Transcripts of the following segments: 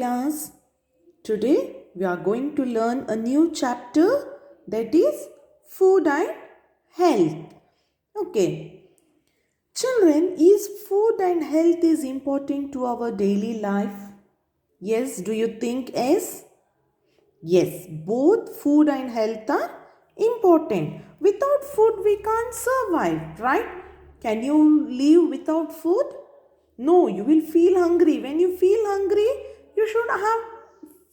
class. Today we are going to learn a new chapter, that is food and health. Okay. Children, is food and health is important to our daily life? Yes, do you think yes? Yes, both food and health are important. Without food we can't survive, right? Can you live without food? No, you will feel hungry. When you feel hungry, you should have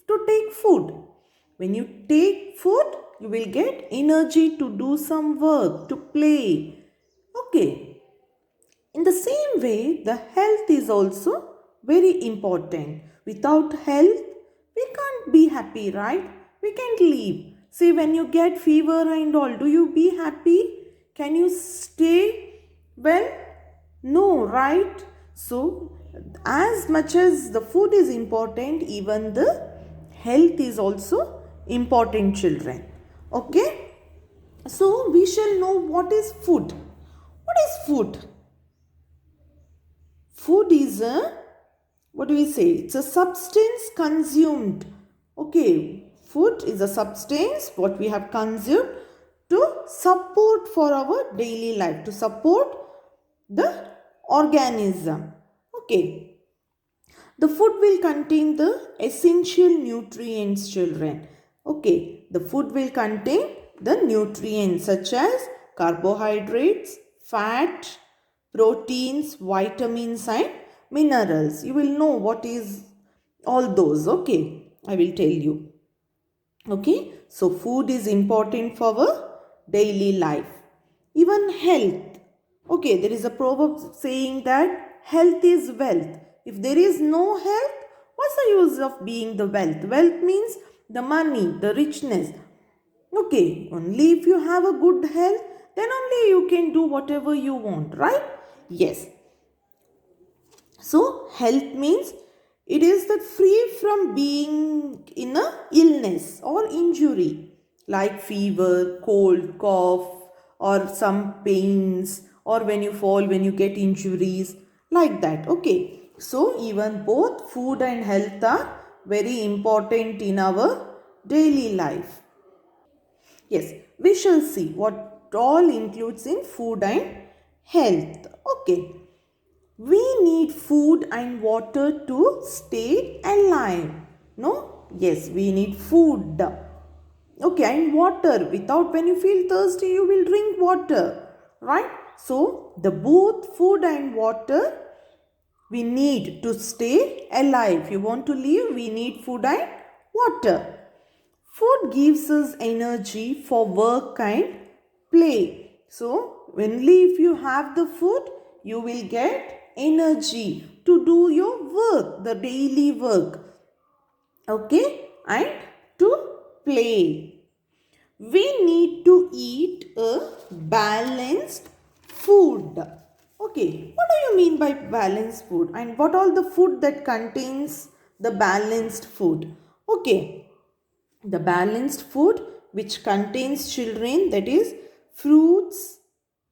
to take food. When you take food, you will get energy to do some work, to play. Okay. In the same way, the health is also very important. Without health, we can't be happy, right? We can't live. See, when you get fever and all, do you be happy? Can you stay well? No, right? So, as much as the food is important, even the health is also important, children. Okay? So, we shall know what is food. What is food? Food is what do we say? It's a substance consumed. Okay, food is a substance what we have consumed to support for our daily life, to support the organism. Okay, the food will contain the essential nutrients, children. Okay, the food will contain the nutrients such as carbohydrates, fat, proteins, vitamins and minerals. You will know what is all those. Okay, I will tell you. Okay, so food is important for our daily life. Even health. Okay, there is a proverb saying that health is wealth. If there is no health, what's the use of being the wealth? Wealth means the money, the richness. Okay, only if you have a good health, then only you can do whatever you want, right? Yes. So, health means it is that free from being in a illness or injury like fever, cold, cough or some pains, or when you fall, when you get injuries like that. Okay. So, even both food and health are very important in our daily life. Yes, we shall see what all includes in food and health. Okay. We need food and water to stay alive. No? Yes, we need food. Okay, and water. Without, when you feel thirsty, you will drink water. Right? So, the both food and water we need to stay alive. If you want to live, we need food and water. Food gives us energy for work and play. So, only if you have the food, you will get energy to do your work, the daily work. Okay, and to play. We need to eat a balanced food. Okay, what do you mean by balanced food? And what all the food that contains the balanced food? Okay, the balanced food which contains, children, that is fruits,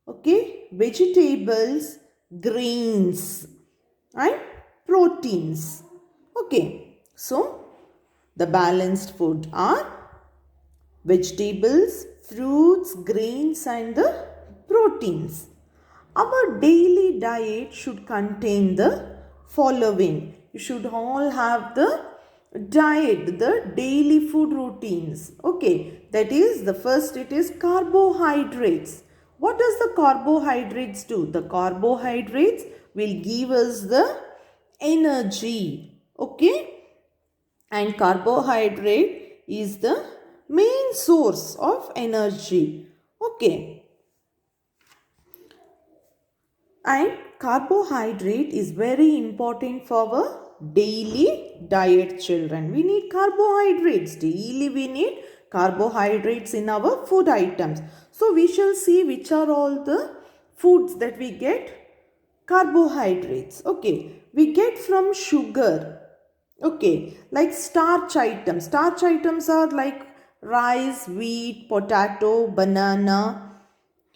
okay, vegetables, grains and proteins. Okay, so the balanced food are vegetables, fruits, grains and the proteins. Our daily diet should contain the following. You should all have the diet, the daily food routines. Okay, that is the first, it is carbohydrates. What does the carbohydrates do? The carbohydrates will give us the energy. Okay, and carbohydrate is the main source of energy. Okay. And carbohydrate is very important for our daily diet, children. We need carbohydrates. Daily we need carbohydrates in our food items. So we shall see which are all the foods that we get carbohydrates. Okay. We get from sugar. Okay. Like starch items. Starch items are like rice, wheat, potato, banana.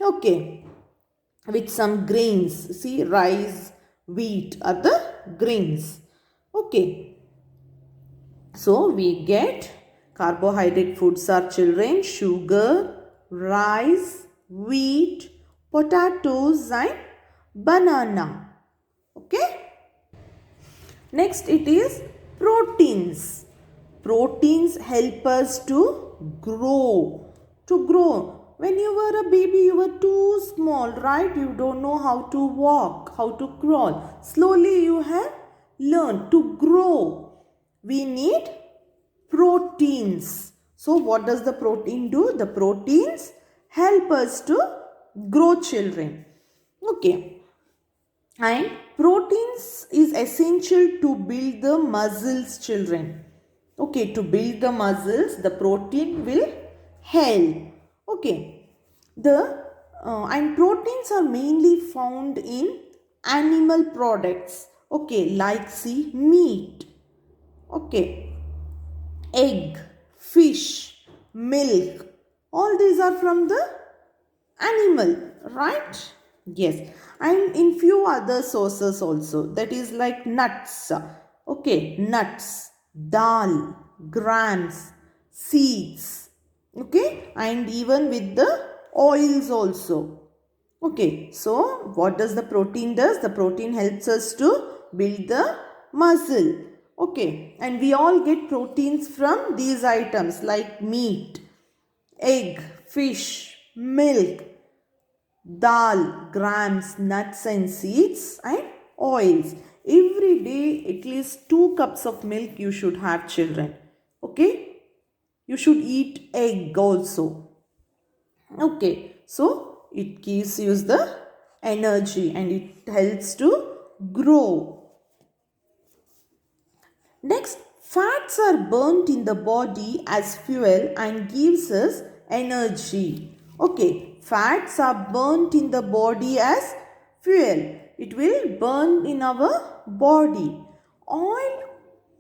Okay, with some grains. See, rice, wheat are the grains. Okay. So we get carbohydrate foods are children, sugar, rice, wheat, potatoes and banana. Okay. Next it is proteins. Proteins help us to grow. To grow. When you were a baby, you were too small, right? You don't know how to walk, how to crawl. Slowly you have learned to grow. We need proteins. So what does the protein do? The proteins help us to grow children. Okay. And proteins is essential to build the muscles children. Okay, to build the muscles, the protein will help. Okay, the and proteins are mainly found in animal products. Okay, like see meat. Okay, egg, fish, milk. All these are from the animal, right? Yes, and in few other sources also, that is like nuts. Okay, nuts, dal, grams, seeds. Okay, and even with the oils also. Okay, so what does the protein does? The protein helps us to build the muscle. Okay, and we all get proteins from these items like meat, egg, fish, milk, dal, grams, nuts and seeds and oils. Every day at least 2 cups of milk you should have children. Okay. You should eat egg also. Okay. So it gives you the energy and it helps to grow. Next, fats are burnt in the body as fuel and gives us energy. Okay, fats are burnt in the body as fuel. It will burn in our body. All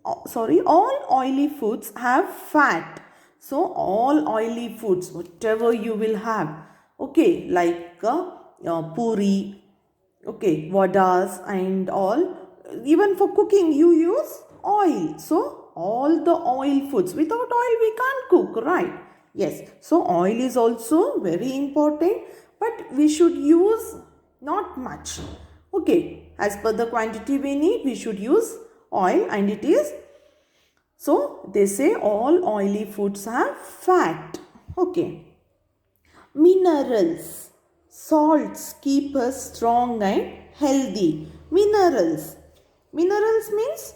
oily foods have fat. So all oily foods, whatever you will have, okay, like puri, okay, vadas and all, even for cooking you use oil. So all the oil foods, without oil we can't cook, right? Yes, so oil is also very important, but we should use not much. Okay, as per the quantity we need we should use oil, and it is, so they say all oily foods have fat. Okay. Minerals. Salts keep us strong and healthy. Minerals. Minerals means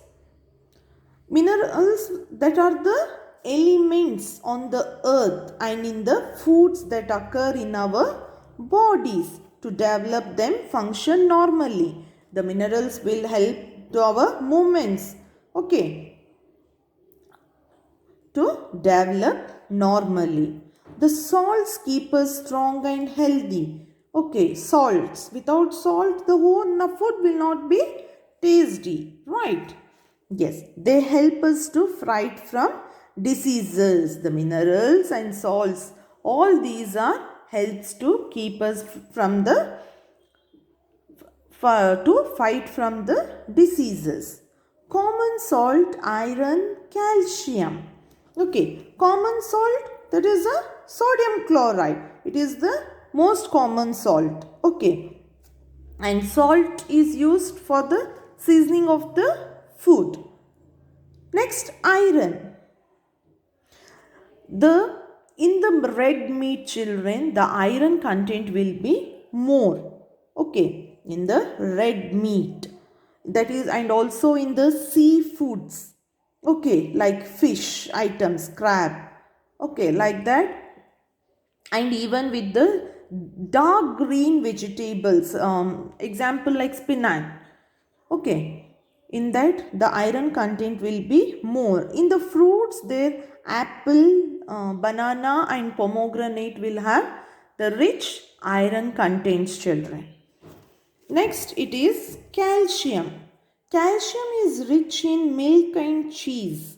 minerals that are the elements on the earth and in the foods that occur in our bodies. To develop them function normally. The minerals will help to our movements. Okay, to develop normally. The salts keep us strong and healthy. Okay, salts. Without salt, the whole food will not be tasty, right? Yes, they help us to fight from diseases. The minerals and salts, all these are helps to keep us from the to fight from the diseases. Common salt, iron, calcium. Okay, common salt, that is a sodium chloride. It is the most common salt. Okay, and salt is used for the seasoning of the food. Next, iron. The in the red meat children, the iron content will be more. Okay, in the red meat, that is, and also in the seafoods. Okay, like fish items, crab. Okay, like that, and even with the dark green vegetables, example like spinach. Okay, in that the iron content will be more. In the fruits, there apple, banana and pomegranate will have the rich iron contents children. Next it is calcium. Calcium is rich in milk and cheese.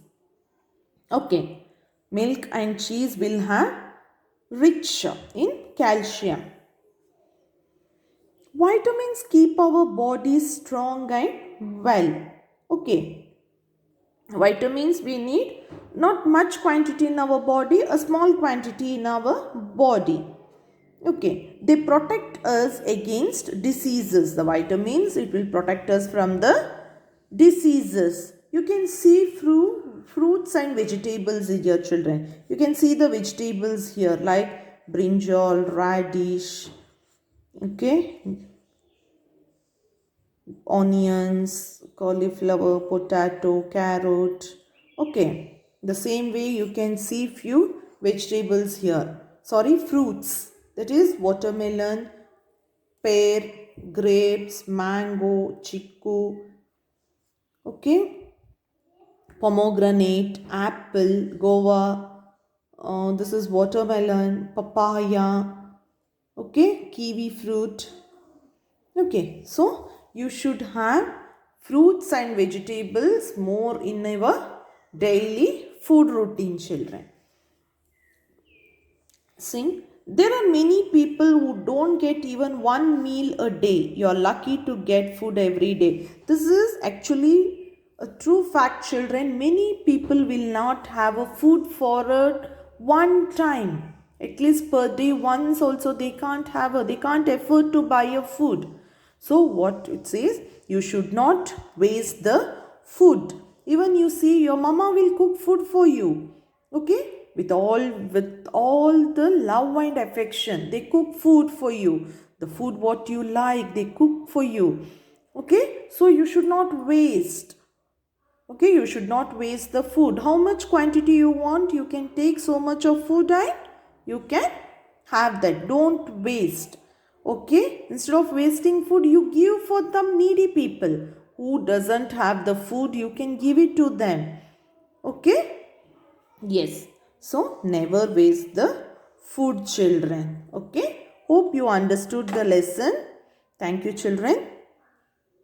Okay, milk and cheese will have rich in calcium. Vitamins keep our bodies strong and well. Okay. Vitamins we need not much quantity in our body, a small quantity in our body. Okay, they protect us against diseases. The vitamins, it will protect us from the diseases. You can see fruits and vegetables here, children. You can see the vegetables here like brinjal, radish, okay, onions, cauliflower, potato, carrot. Okay, the same way you can see few vegetables here. Sorry, fruits. That is watermelon, pear, grapes, mango, chiku. Okay, pomegranate, apple, guava. This is watermelon, papaya. Okay, kiwi fruit. Okay, so you should have fruits and vegetables more in our daily food routine, children. See, there are many people who don't get even one meal a day. You are lucky to get food every day. This is actually a true fact, children. Many people will not have a food for a one time. At least per day once also they can't afford to buy a food. So what it says, you should not waste the food. Even you see your mama will cook food for you. Okay? With all the love and affection. They cook food for you. The food what you like, they cook for you. Okay? So you should not waste. Okay, you should not waste the food. How much quantity you want, you can take so much of food and you can have that. Don't waste. Okay, instead of wasting food, you give for some needy people who doesn't have the food, you can give it to them. Okay, yes. So never waste the food, children. Okay, hope you understood the lesson. Thank you, children.